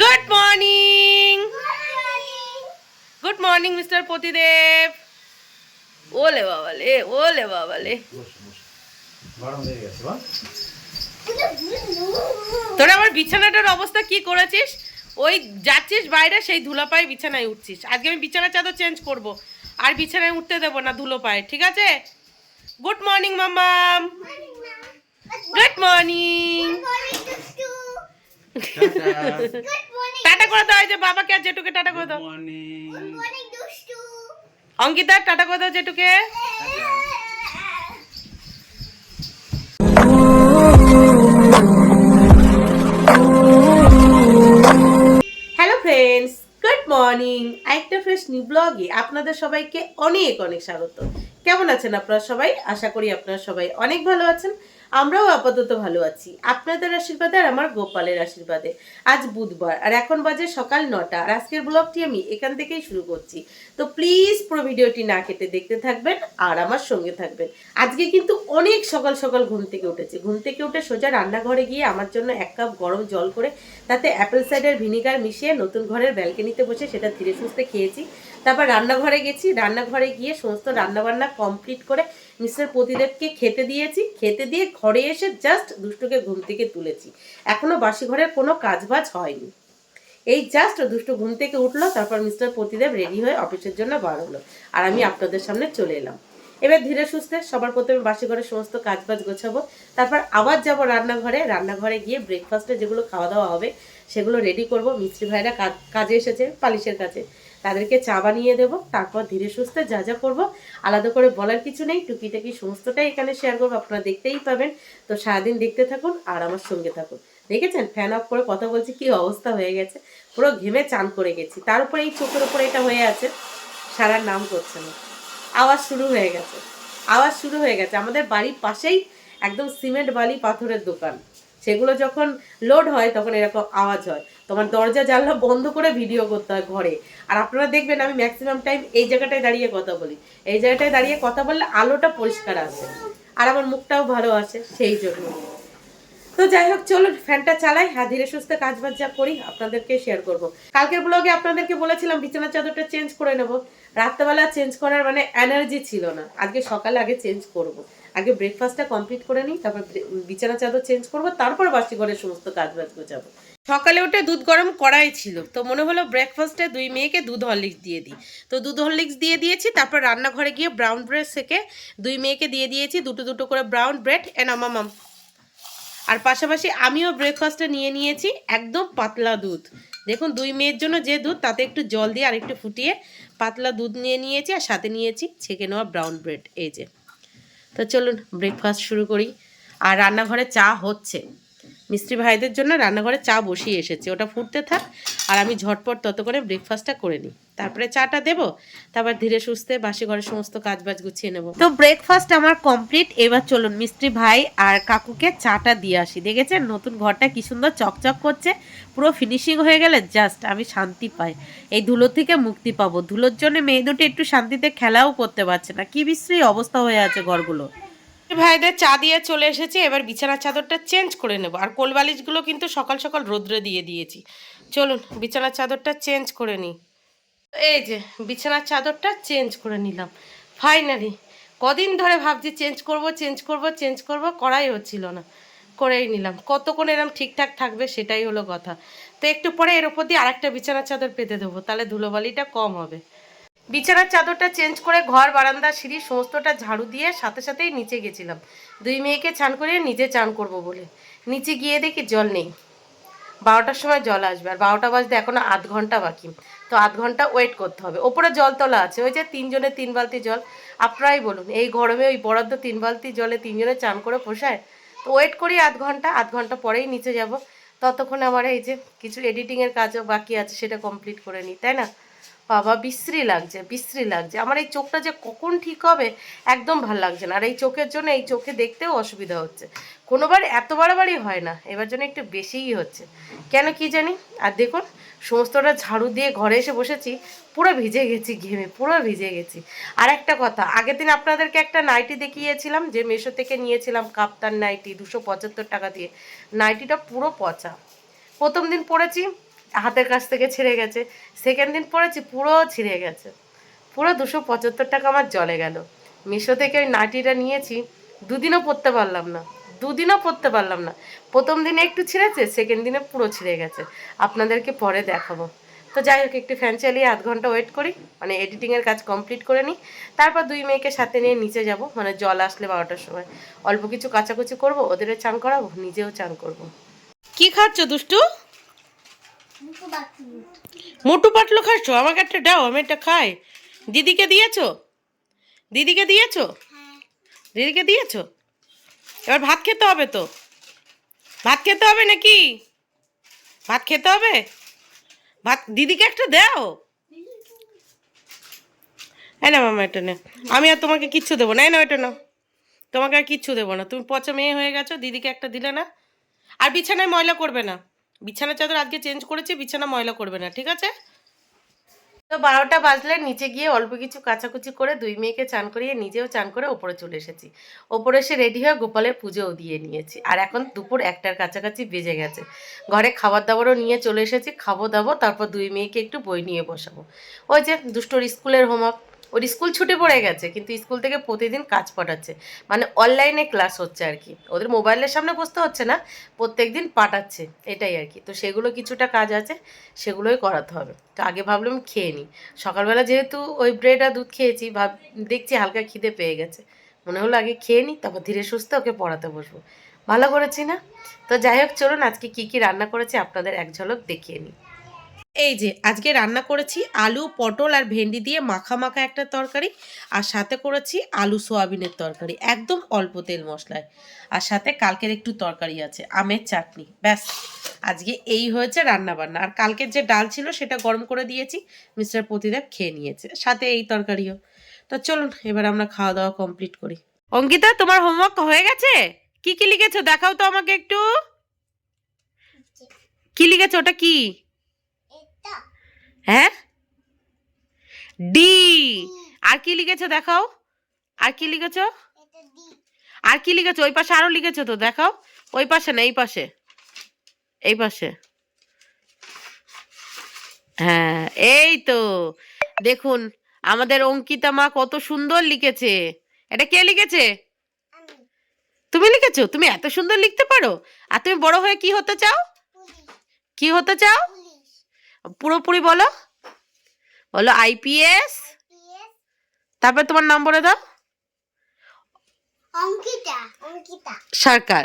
Good morning, good morning mister পতিদেব। ওলে বাবালে, ওলে বাবালে, তোরা আমার বিছানাটার অবস্থা কি করেছিস? ওই যাচ্ছিস বাইরে, সেই ধুলো পায়ে বিছানায় উঠছিস। আজকে আমি বিছানা চাদর চেঞ্জ করব, আর বিছানায় উঠতে দেবো না ধুলো পায়ে, ঠিক আছে? গুড মর্নিং মাম্মাম, গুড মর্নিং। টাটা করে দাও, এই যে বাবাকে আর জেঠুকে টাটা করে দাও। অঙ্কিতা টাটা করে দাও জেঠুকে। Hello friends, good morning. একটা ফ্রেশ নিউ ব্লগে আপনাদের সবাইকে অনেক অনেক স্বাগত। কেমন আছেন আপনারা সবাই? আশা করি আপনারা সবাই অনেক ভালো আছেন। আমরাও আপাতত ভালো আছি আপনাদের আশীর্বাদে আর আমার গোপালের আশীর্বাদে। আজ বুধবার আর এখন বাজে সকাল 9টা, আর আজকের ব্লগটি আমি এখান থেকেই শুরু করছি। তো প্লিজ পুরো ভিডিওটি না কেটে দেখতে থাকবেন আর আমার সঙ্গে থাকবেন। আজকে কিন্তু অনেক সকাল সকাল ঘুম থেকে উঠেছি। ঘুম থেকে উঠে সোজা রান্নাঘরে গিয়ে আমার জন্য 1 কাপ গরম জল করে তাতে অ্যাপেল সাইডার ভিনিগার মিশিয়ে নতুন ঘরের ব্যালকনিতে বসে সেটা ধীরে সুস্থে খেয়েছি। তারপর রান্নাঘরে গেছি, রান্নাঘরে গিয়ে সমস্ত রান্নাবান্না কমপ্লিট করে মিস্টার প্রতিদেবকে খেতে দিয়েছি। খেতে দিয়ে ঘরে এসে জাস্ট দুষ্টুকে ঘুম থেকে তুলেছি। এখনো বাসি ঘরের কোনো কাজবাজ হয়নি। এই জাস্ট দুষ্টু ঘুম থেকে উঠলো, তারপর মিস্টার প্রতিদেব রেডি হয়ে অফিসের জন্য বার হলো, আর আমি আপনাদের সামনে চলে এলাম। এবার ধীরে সুস্থে সবার প্রথমে বাসি ঘরের সমস্ত কাজবাজ গোছাবো, তারপর আবার যাব রান্নাঘরে। রান্নাঘরে গিয়ে ব্রেকফাস্টে যেগুলো খাওয়া দাওয়া হবে সেগুলো রেডি করব। মিস্ত্রি ভাইরা কাজে এসেছে পালিশের কাছে, তাদেরকে চা বানিয়ে দেবো। তারপর ধীরে সুস্থে যা যা করবো আলাদা করে বলার কিছু নেই, টুকিটাকি সমস্তটাই এখানে শেয়ার করবো, আপনারা দেখতেই পাবেন। তো সারাদিন দেখতে থাকুন আর আমার সঙ্গে থাকুন। দেখেছেন ফ্যান অফ করে কথা বলছি, কি অবস্থা হয়ে গেছে, পুরো ঘেমে চান করে গেছি। তার উপরে এই চোখের উপরে এটা হয়ে আছে, সারার নাম করছে না। আওয়াজ শুরু হয়ে গেছে, আওয়াজ শুরু হয়ে গেছে। আমাদের বাড়ির পাশেই একদম সিমেন্ট বালি পাথরের দোকান, সেগুলো যখন লোড হয় তখন এরকম আওয়াজ হয়। তোমার দরজা জানলা বন্ধ করে ভিডিও করতে হয় ঘরে। আর আপনারা দেখবেন আমি ম্যাক্সিমাম টাইম এই জায়গাটায় দাঁড়িয়ে কথা বলি। এই জায়গাটায় দাঁড়িয়ে কথা বললে আলোটা পরিষ্কার আসে আর আমার মুখটাও ভালো আসে, সেই জন্য। তো যাই হোক, চলুন ফ্যানটা চালাই আর ধীরে সুস্থে কাজ বাজ যা করি আপনাদেরকে শেয়ার করব। কালকের ব্লগে আপনাদেরকে বলেছিলাম বিছানার চাদরটা চেঞ্জ করে নেব। রাত্রেবেলা চেঞ্জ করার মানে এনার্জি ছিল না। আজকে সকালে আগে চেঞ্জ করব, আগে ব্রেকফাস্টটা কমপ্লিট করে নিই, তারপর বিছানা চাদর চেঞ্জ করব, তারপর বাসি ঘরের সমস্ত কাজ বাজ গোছাবো। সকালে উঠে দুধ গরম করাই ছিল, তো মনে হলো ব্রেকফাস্টে 2 মেয়েকে দুধ হরলিক্স দিয়ে দিই। তো দুধ হরলিক্স দিয়ে দিয়েছি, তারপর রান্নাঘরে গিয়ে ব্রাউন ব্রেড সেকে 2 মেয়েকে দিয়ে দিয়েছি দুটো দুটো করে ব্রাউন ব্রেড। মামাম। আর পাশাপাশি আমিও ব্রেকফাস্টে নিয়ে নিয়েছি একদম পাতলা দুধ। দেখুন 2 মেয়ের জন্য যে দুধ, তাতে একটু জল দিয়ে আর একটু ফুটিয়ে পাতলা দুধ নিয়ে নিয়েছি, আর সাথে নিয়েছি ছেঁকে নেওয়া ব্রাউন ব্রেড। এই যে, তো চলুন ব্রেকফাস্ট শুরু করি। আর রান্নাঘরে চা হচ্ছে, মিস্ত্রি ভাইদের জন্য রান্নাঘরে চা বসিয়ে এসেছে, ওটা ফুটতে থাক আর আমি ঝটপট তত করে ব্রেকফাস্টটা করে নিই, তারপরে চাটা দেবো, তারপর ধীরে সুস্থে বাসি ঘরের সমস্ত কাজ বাজ গুছিয়ে নেব। তো ব্রেকফাস্ট আমার কমপ্লিট। এবার চলুন মিস্ত্রি ভাই আর কাকুকে চাটা দিয়ে আসি। দেখেছেন নতুন ঘরটা কি সুন্দর চকচক করছে, পুরো ফিনিশিং হয়ে গেলে জাস্ট আমি শান্তি পাই। এই ধুলো থেকে মুক্তি পাবো। ধুলোর জন্য মেয়ে দুটো একটু শান্তিতে খেলাও করতে পারছে না, কি বিশ্রী অবস্থা হয়ে আছে ঘরগুলো। ভাইদের চা দিয়ে চলে এসেছি, এবার বিছানার চাদরটা চেঞ্জ করে নেব। আর কোলবালিশগুলো কিন্তু সকাল সকাল রোদ্রে দিয়ে দিয়েছি। চলুন বিছানার চাদরটা চেঞ্জ করে নিই। এই যে বিছানার চাদরটা চেঞ্জ করে নিলাম ফাইনালি। কদিন ধরে ভাবছি চেঞ্জ করব চেঞ্জ করব চেঞ্জ করব, করাই হচ্ছিল না, করেই নিলাম। কতক্ষণ এরম ঠিকঠাক থাকবে সেটাই হলো কথা। তো একটু পরে এর ওপর দিয়ে আরেকটা বিছানার চাদর পেতে দেবো, তাহলে ধুলোবালিটা কম হবে। বিছানার চাদরটা চেঞ্জ করে ঘর বারান্দা সিঁড়ি সমস্তটা ঝাড়ু দিয়ে সাথে সাথেই নিচে গেছিলাম 2 মেয়েকে চান করিয়ে নিজে চান করব বলে। নিচে গিয়ে দেখি জল নেই। 12টার সময় জল আসবে, আর 12টা বাজতে এখনো আধ ঘন্টা বাকি। তো আধ ঘন্টা ওয়েট করতে হবে। ওপরে জল তোলা আছে, ওই যে 3 জনের 3 বালতি জল। আপনারাই বলুন এই গরমে ওই বরাদ্দ 3 বালতি জলে 3 জনে চান করে পোষায়? তো ওয়েট করি আধ ঘন্টা পরেই নিচে যাব। ততক্ষণে আমার এই যে কিছু এডিটিংয়ের কাজও বাকি আছে, সেটা কমপ্লিট করে নিই, তাই না? বাবা বিশ্রী লাগছে, বিশ্রী লাগছে। আমার এই চোখটা যে কখন ঠিক হবে একদম ভাল লাগছে না। আর এই চোখের জন্য এই চোখে দেখতেও অসুবিধা হচ্ছে। কোনোবার এত বাড়াবাড়ি হয় না, এবার জন্য একটু বেশিই হচ্ছে, কেন কি জানি। আর দেখুন সমস্তটা ঝাড়ু দিয়ে ঘরে এসে বসেছি, পুরো ভিজে গেছি ঘেমে, পুরো ভিজে গেছি। আর একটা কথা, আগের দিন আপনাদেরকে একটা নাইটি দেখিয়েছিলাম যে মেশো থেকে নিয়েছিলাম, কাপ্তান নাইটি 275 টাকা দিয়ে। নাইটিটা পুরো পচা। প্রথম দিন পরেছি, হাতের কাছ থেকে ছিঁড়ে গেছে। সেকেন্ড দিন পরেছি, পুরো ছিঁড়ে গেছে, পুরো 275 টাকা আমার জলে গেল। মিশো থেকে ওই নাইটিটা নিয়েছি, দুদিনও পরতে পারলাম না, দুদিনও পরতে পারলাম না। প্রথম দিনে একটু ছিঁড়েছে, সেকেন্ড দিনে পুরো ছিঁড়ে গেছে। আপনাদেরকে পরে দেখাবো। তো যাই হোক, একটু ফ্যান চালিয়ে আধ ঘন্টা ওয়েট করি, মানে এডিটিংয়ের কাজ কমপ্লিট করে নিই। তারপর দুই মেয়েকে সাথে নিয়ে নিচে যাব, মানে জল আসলে 12টার সময় অল্প কিছু কাচাকুচি করবো, ওদেরও চান করাবো, নিজেও চান করব। কি খাচ্ছ দুষ্টু? মোটু পাতলু খাচ্ছ? আমাকে একটা দাও, আমি একটা খাই। দিদিকে দিয়েছো? দিদিকে দিয়েছো? দিদিকে দিয়েছো? এবার ভাত খেতে হবে তো, ভাত খেতে হবে নাকি? ভাত খেতে হবে, ভাত দিদিকে একটা দাও। এই না মামা, এটা নে। আমি আর তোমাকে কিচ্ছু দেবো না, না এটা না, তোমাকে আর কিচ্ছু দেবো না। তুমি পচা মেয়ে হয়ে গেছো, দিদিকে একটা দিলে না। আর বিছানায় ময়লা করবে না, বিছানার চাদর আজকে চেঞ্জ করেছি, বিছানা ময়লা করবে না, ঠিক আছে? তো 12টা বাজলে নিচে গিয়ে অল্প কিছু কাচাকুচি করে দুই মেয়েকে চান করিয়ে নিজেও চান করে ওপরে চলে এসেছি। ওপরে এসে রেডি হয়ে গোপালের পুজোও দিয়ে নিয়েছি। আর এখন দুপুর 1টার কাছাকাছি বেজে গেছে। ঘরে খাবার দাবারও নিয়ে চলে এসেছি, খাবো দাবো, তারপর দুই মেয়েকে একটু বই নিয়ে বসাবো। ওই যে দুষ্টোর স্কুলের হোমওয়ার্ক, ওর স্কুল ছুটে পড়ে গেছে, কিন্তু স্কুল থেকে প্রতিদিন কাজ পাঠাচ্ছে, মানে অনলাইনে ক্লাস হচ্ছে আর কি। ওদের মোবাইলের সামনে বসতে হচ্ছে না, প্রত্যেক দিন পাঠাচ্ছে, এটাই আর কি। তো সেগুলো কিছুটা কাজ আছে, সেগুলোই করাতে হবে। তো আগে ভাবলাম খেয়ে নিই, সকালবেলা যেহেতু ওই ব্রেড আর দুধ খেয়েছি, দেখছি হালকা খিদে পেয়ে গেছে, মনে হলো আগে খেয়ে নিই, তারপর ধীরে সুস্থে ওকে পড়াতে বসবো। ভালো করেছি না? তো যাই হোক, চলুন আজকে কি কি রান্না করেছি আপনাদের এক ঝলক দেখিয়ে নিই। এই যে আজকে রান্না করেছি আলু পটল আর ভেন্ডি দিয়ে মাখা মাখা একটা তরকারি, আর সাথে করেছি আলু সোয়াবিনের তরকারি, একদম অল্প তেল মশলায়। আর সাথে কালকের একটু তরকারি আছে, আমের চাটনি, ব্যাস। আজকে এই হয়েছে রান্না বান্না। আর কালকের যে ডাল ছিল সেটা গরম করে দিয়েছি, মিস্টার প্রতিদেব খেয়ে নিয়েছে, সাথে এই তরকারিও। তো চলুন এবার আমরা খাওয়া দাওয়া কমপ্লিট করি। অঙ্কিতা, তোমার হোমওয়ার্ক হয়ে গেছে? কি কি লিখেছো দেখাও তো আমাকে একটু। কি লিখেছো, ওটা কি? হ্যাঁ, ডি। আর কি লিখেছো দেখাও, আর কি লিখেছো? আর কি লিখেছো? ওই পাশে আরো লিখেছো তো, দেখাও। ওই পাশে না, এই পাশে, এই পাশে। হ্যাঁ, এই তো দেখুন, আমাদের অঙ্কিতা মা কত সুন্দর লিখেছে। এটা কে লিখেছে? তুমি লিখেছো? তুমি এত সুন্দর লিখতে পারো? আর তুমি বড় হয়ে কি হতে চাও? কি হতে চাও? পুরোপুরি বলো, বলো আইপিএস। তারপর তোমার নাম বলে দাও। অঙ্কিতা, অঙ্কিতা সরকার।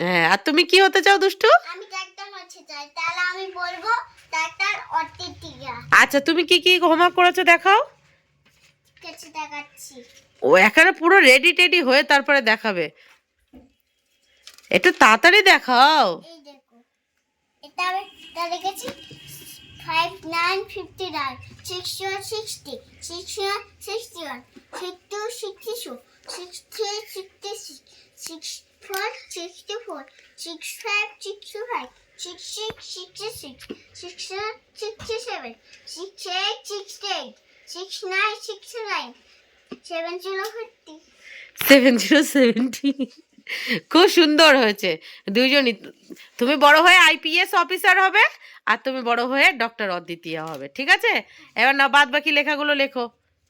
হ্যাঁ, আর তুমি কি হতে চাও দুষ্টু? আমি ডাক্তার হতে চাই, তাহলে আমি বলবো ডাক্তার অর্টিটিয়া। আচ্ছা, তুমি কি কি হোমওয়ার্ক করেছো দেখাও। কিছু দেখাচ্ছি। ও এখানে পুরো রেডি টেডি হয়ে তারপরে দেখাবে, একটু তাড়াতাড়ি দেখাও। এই দেখো, এটা আমি লিখেছি 5 9 59 6 1 60 6 1 61 6 2 62 6 3 66 6 4 64 6 5 65 6 6 66 6 7 67 6 8 68 6 9 69 7 0 50 7 0 70। খুব সুন্দর হয়েছে দুইজনই। তুমি বড় হয়ে আইপিএস অফিসার হবে, আর তুমি বড় হয়ে ডক্টর অদ্বিতীয় হবে, ঠিক আছে? এবার না বাদ বাকি লেখাগুলো লেখো,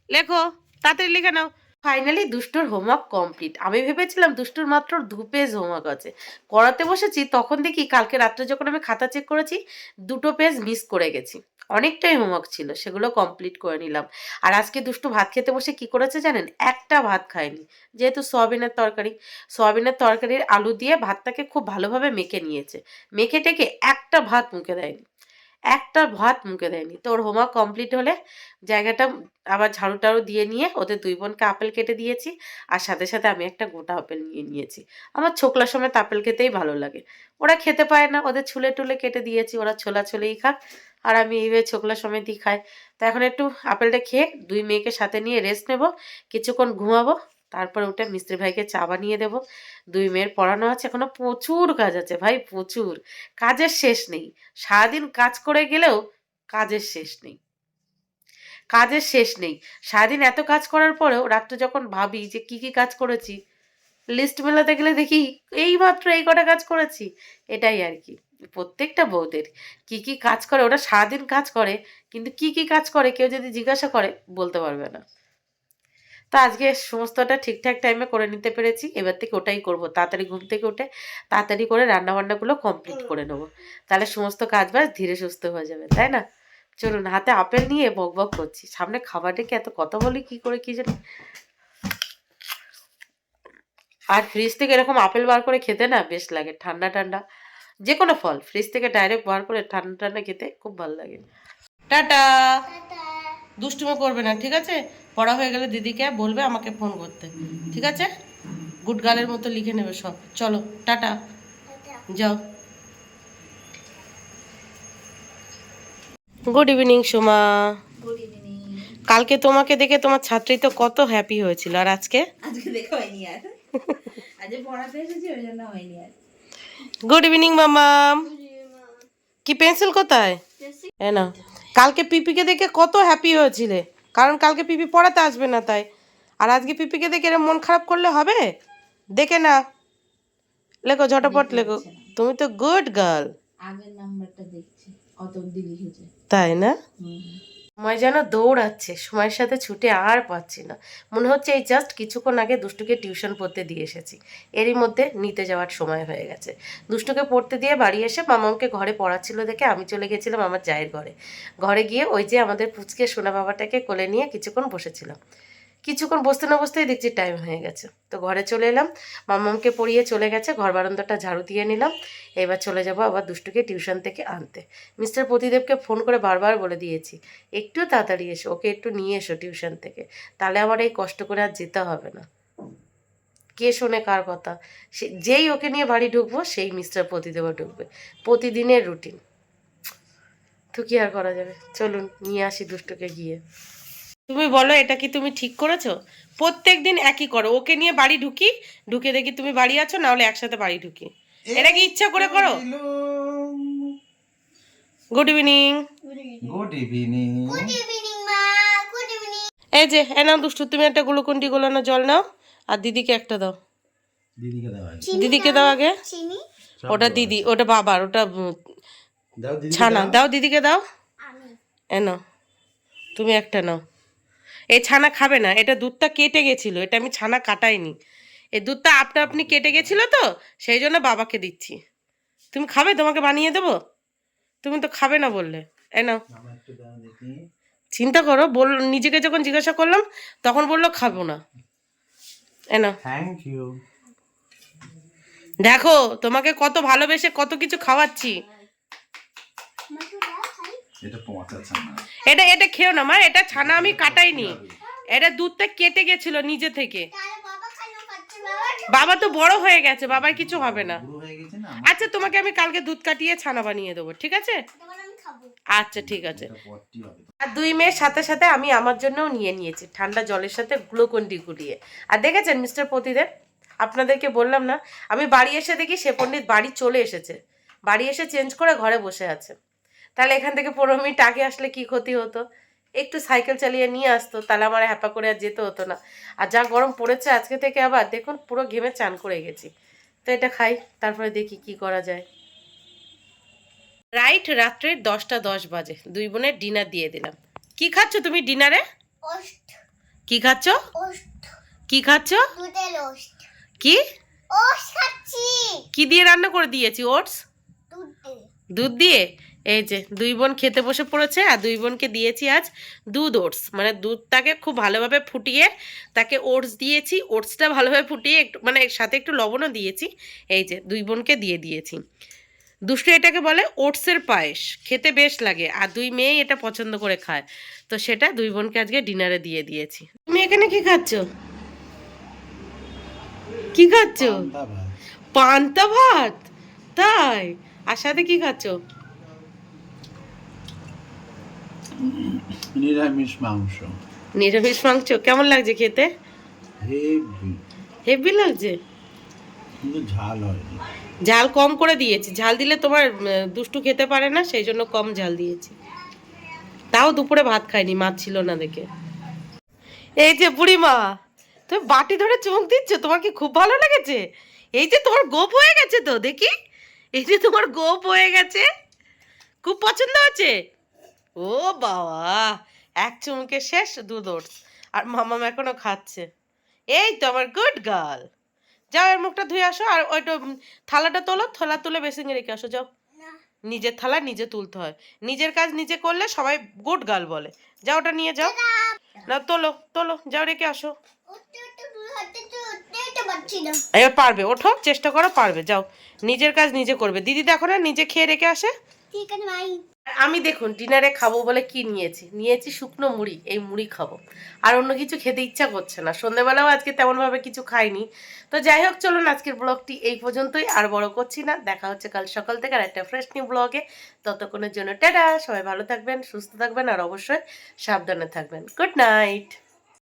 লেখো, তাড়াতাড়ি লিখে নাও। ফাইনালি দুষ্টুর হোমওয়ার্ক কমপ্লিট। আমি ভেবেছিলাম দুষ্টুর মাত্র 2 পেজ হোমওয়ার্ক আছে, করাতে বসেছি তখন দেখি কালকে রাত্রে যখন আমি খাতা চেক করেছি 2 পেজ মিস করে গেছি। অনেকটাই হোমওয়ার্ক ছিল, সেগুলো কমপ্লিট করে নিলাম। আর আজকে দুষ্টু ভাত খেতে বসে কি করেছে জানেন? একটা ভাত খায়নি, যেহেতু সয়াবিনের তরকারি, সয়াবিনের তরকারির আলু দিয়ে ভাতটাকে খুব ভালোভাবে মেখে নিয়েছে, মেখে টেকে একটা ভাত মুখে দেয়নি, একটা ভাত মুখে দেয়নি। তো ওর হোমওয়ার্ক কমপ্লিট হলে জায়গাটা আবার ঝাড়ু টাড়ু দিয়ে নিয়ে ওদের দুই বোনকে আপেল কেটে দিয়েছি, আর সাথে সাথে আমি একটা গোটা আপেল নিয়ে নিয়েছি। আমার ছোকলার সময় আপেল খেতেই ভালো লাগে, ওরা খেতে পায় না, ওদের ছুলে টুলে কেটে দিয়েছি, ওরা ছোলা ছোলেই খাক, আর আমি এইভাবে ছোকলা সমেতই খাই। তো এখন একটু আপেলটা খেয়ে দুই মেয়েকে সাথে নিয়ে রেস্ট নেব, কিছুক্ষণ ঘুমাবো, তারপর উঠে মিস্ত্রি ভাইকে চা বানিয়ে দেবো। দুই মেয়ের পড়ানো আছে, এখনো প্রচুর কাজ আছে ভাই, প্রচুর কাজের শেষ নেই। সারাদিন কাজ করে গেলেও কাজের শেষ নেই, কাজের শেষ নেই। সারাদিন এত কাজ করার পরেও রাত্রে যখন ভাবি যে কি কি কাজ করেছি, লিস্ট মেলাতে গেলে দেখি এই মাত্র এই কটা কাজ করেছি, এটাই আর কি। প্রত্যেকটা বউদের কি কি কাজ করে, ওরা সারাদিন কাজ করে, কিন্তু কি কি কাজ করে কেউ যদি জিজ্ঞাসা করে বলতে পারবে না। তো আজকে সমস্তটা ঠিকঠাক টাইমে করে নিতে পেরেছি, এবার থেকে ওটাই করব, তাড়াতাড়ি ঘুম থেকে উঠে তাড়াতাড়ি করে রান্নাবান্নাগুলো কমপ্লিট করে নেবো, তাহলে সমস্ত কাজ বাজ ধীরে সুস্থ হয়ে যাবে, তাই না? চলুন, হাতে আপেল নিয়ে বক বক করছি, সামনে খাবার ডেকে এত কথা বলি কি করে কি জানি। আর ফ্রিজ থেকে এরকম আপেল বার করে খেতে না বেশ লাগে, ঠান্ডা ঠান্ডা, যে কোনো ফল ফ্রিজ থেকে ডাইরেক্ট বার করে ঠান্ডা ঠান্ডা খেতে খুব ভালো লাগে। টাটা। দুষ্টুমো করবে না, ঠিক আছে? পড়া হয়ে গেলে দিদিকে বলবে আমাকে ফোন করতে, ঠিক আছে? গুড গার্লের মতো লিখে নেবে সব। চলো টাটা, যাও। Good evening Soma. Good evening. কালকে তোমাকে দেখে তোমার ছাত্রী তো কত হ্যাপি হয়েছিল, আর আজকে দেখো হয়নি আর, আজ পড়াতে এসেছি ওই জন্য হয়নি আর। গুড ইভিনিং মামাম। কি পেন্সিল কোথায়? না, কালকে পিপিকে দেখে কত হ্যাপি হয়েছিলে, কারণ কালকে পিপি পড়াতে আসবে না তাই। আর আজকে পিপিকে দেখে এরকম মন খারাপ করলে হবে? দেখে না, লেখো ঝটাপট লেখো, তুমি তো গুড গার্ল। আগের নাম্বারটা দেখছি কত অবধি লিখেছে, তাই না? সময় যেন দৌড়াচ্ছে, সময়ের সাথে ছুটে আর পাচ্ছি না। মনে হচ্ছে এই জাস্ট কিছুক্ষণ আগে দুষ্টুকে টিউশন পড়তে দিয়ে এসেছি, এরই মধ্যে নিতে যাওয়ার সময় হয়ে গেছে। দুষ্টুকে পড়তে দিয়ে বাড়ি এসে মামাকে ঘরে পড়াচ্ছিল দেখে আমি চলে গেছিলাম আমার জায়ের ঘরে। ঘরে গিয়ে ওই যে আমাদের পুচকে সোনা বাবাটাকে কোলে নিয়ে কিছুক্ষণ বসেছিলাম। কিছুক্ষণ বসতে না বসতেই দেখছি টাইম হয়ে গেছে, তো ঘরে চলে এলাম। মামামকে পড়িয়ে চলে গেছে, ঘর বারান্দাটা ঝাড়ু দিয়ে নিলাম। এবার চলে যাব আবার দুষ্টুকে টিউশন থেকে আনতে। মিস্টার প্রতিদেবকে ফোন করে বারবার বলে দিয়েছি একটু তাড়াতাড়ি এসো, ওকে একটু নিয়ে এসো টিউশন থেকে, তাহলে আমার এই কষ্ট করে আর যেতে হবে না। কে শোনে কার কথা? সে যেই ওকে নিয়ে বাড়ি ঢুকবো সেই মিস্টার প্রতিদেবও ঢুকবে, প্রতিদিনের রুটিন। তো কি আর করা যাবে, চলুন নিয়ে আসি দুষ্টুকে গিয়ে। তুমি বলো এটা কি তুমি ঠিক করেছো? প্রত্যেক দিন একই করো, ওকে নিয়ে বাড়ি ঢুকি, ঢুকে দেখি তুমি বাড়ি আছো, না হলে একসাথে বাড়ি ঢুকি। এটা কি ইচ্ছা করে করো? Good evening. Good evening. মা গুড ইভিনিং। এই যে নাও দুষ্টু, তুমি একটা গ্লুকন্ডি গোলানো জল নাও, আর দিদিকে একটা দাও। দিদিকে দাও আগে। দিদিকে দাও আগে। চিনি ওটা দিদি, ওটা বাবার, ওটা দাও দিদি। ছানা দাও, দিদিকে দাও। আমি নাও, তুমি একটা নাও। এই ছানা খাবে না, এটা দুধটা কেটে গেছিল, এটা আমি ছানা কাটাইনি, এই দুধটা আপনা আপনি কেটে গেছিল তো সেই জন্য বাবাকে দিচ্ছি। তুমি খাবে? তোমাকে বানিয়ে দেবো, তুমি তো খাবে না বললে। নাও, মামা একটু দাও দেখি। চিন্তা করো, নিজেকে যখন জিজ্ঞাসা করলাম তখন বললো খাবো না। নাও, থ্যাংক ইউ। দেখো তোমাকে কত ভালোবেসে কত কিছু খাওয়াচ্ছি। এটা পচা ছানা। এটা এটা খেও না মা, এটা ছানা আমি কাটাইনি, এটা দুধটা কেটে গেছিল নিজে থেকে। বাবা কেন খাচ্ছে? বাবা তো বড় হয়ে গেছে, বাবার কিছু হবে না। পুরো হয়ে গেছে না। আচ্ছা তোমাকে আমি কালকে দুধ কাটিয়ে ছানা বানিয়ে দেবো, ঠিক আছে? তখন আমি খাবো। আচ্ছা ঠিক আছে। এটা পটি হবে। আর দুই মেয়ের সাথে সাথে আমি আমার জন্যও নিয়ে নিয়েছি ঠান্ডা জলের সাথে গ্লুকন্ডি গুলিয়ে। আর দেখেছেন মিস্টার প্রতিদেব, আপনাদেরকে বললাম না, আমি বাড়ি এসে দেখি সে পণ্ডিত বাড়ি চলে এসেছে, বাড়ি এসে চেঞ্জ করে ঘরে বসে আছে। তাহলে এখান থেকে 15 মিনিট আগে আসলে কি ক্ষতি হতো? একটু সাইকেল চালিয়ে নিয়ে আসতো, তাহলে আমার হ্যাপা করে আর যেতে হতো না। আর যা গরম পড়েছে আজকে থেকে, আবার দেখুন পুরো ঘেমে চান করে গেছি। তো এটা খাই, তারপরে দেখি কি করা যায়। রাইট রাত্রের 10টা 10 বাজে, দুই বোনের ডিনার দিয়ে দিলাম। কি খাচ্ছ তুমি ডিনারে? ওস্ট কি খাচ্ছ? ওস্ট কি খাচ্ছ? দুধের ওস্ট। কি ওস্ট খাচ্ছি কি দিয়ে রান্না করে দিয়েছি? ওটস দুধ দিয়ে। দুধ দিয়ে। এই যে দুই বোন খেতে বসে পড়েছে, আর দুই বোনকে দিয়েছি আজ দুধ ওটস, মানে দুধটাকে খুব ভালোভাবে ফুটিয়ে তাকে ওটস দিয়েছি, ওটসটা ভালোভাবে ফুটিয়ে একটু মানে এর সাথে একটু লবণও দিয়েছি। এই যে দুই বোনকে দিয়ে দিয়েছি। দুষ্টু এটাকে বলে ওটসের পায়েস, খেতে বেশ লাগে, আর দুই মেয়েই এটা পছন্দ করে খায়, তো সেটা দুই বোনকে আজকে ডিনারে দিয়ে দিয়েছি। তুমি এখানে কি খাচ্ছ? কি খাচ্ছ? পান্তা ভাত। পান্তা ভাত? তাই? আর সাথে কি খাচ্ছ? নিরামিষ মাংস। নিরামিষ মাংস। কেমন লাগছে খেতে? হেভি। হেভি লাগছে। কিন্তু ঝাল হয়নি। ঝাল কম করে দিয়েছি, ঝাল দিলে তোমার দুষ্টু খেতে পারে না, সেই জন্য কম ঝাল দিয়েছি। তাও দুপুরে ভাত খাইনি, মাছ ছিল না দেখে। এই যে বুড়িমা, তুমি বাটি ধরে চুমুক দিচ্ছ, তোমার কি খুব ভালো লেগেছে? এই যে তোমার গোপ হয়ে গেছে তো দেখি, এই যে তোমার গোপ হয়ে গেছে, খুব পছন্দ হচ্ছে। ও বাবা, এক চুমুকে শেষ, দুধ ওটস। আর মামাম এখনো খাচ্ছে। এই তো আমার গুড গার্ল। যাও এর মুখটা ধুয়ে আসো, আর ওইটা থালাটা তোলো, থালা তুলে বেসিংয়ে রেখে আসো, যাও। নিজের থালা নিজে তুলতে হয়, নিজের কাজ নিজে করলে সবাই গুড গার্ল বলে। যাও ওটা নিয়ে যাও, না তোলো তোলো, যাও রেখে আসো। এবার পারবে, ওঠো, চেষ্টা করো, পারবে, যাও। নিজের কাজ নিজে করবে। দিদি দেখো না নিজে খেয়ে রেখে আসে। আমি দেখুন ডিনারে খাবো বলে কি নিয়েছি, নিয়েছি শুকনো মুড়ি। এই মুড়ি খাবো, আর অন্য কিছু খেতে ইচ্ছা করছে না। সন্ধ্যেবেলাও আজকে তেমনভাবে কিছু খাইনি। তো যাই হোক, চলুন আজকের ব্লগটি এই পর্যন্তই, আর বড় করছি না। দেখা হচ্ছে কাল সকাল থেকে আর একটা ফ্রেশ নিউ ব্লগে। ততক্ষণের জন্য টাটা, সবাই ভালো থাকবেন, সুস্থ থাকবেন, আর অবশ্যই সাবধানে থাকবেন। Good night.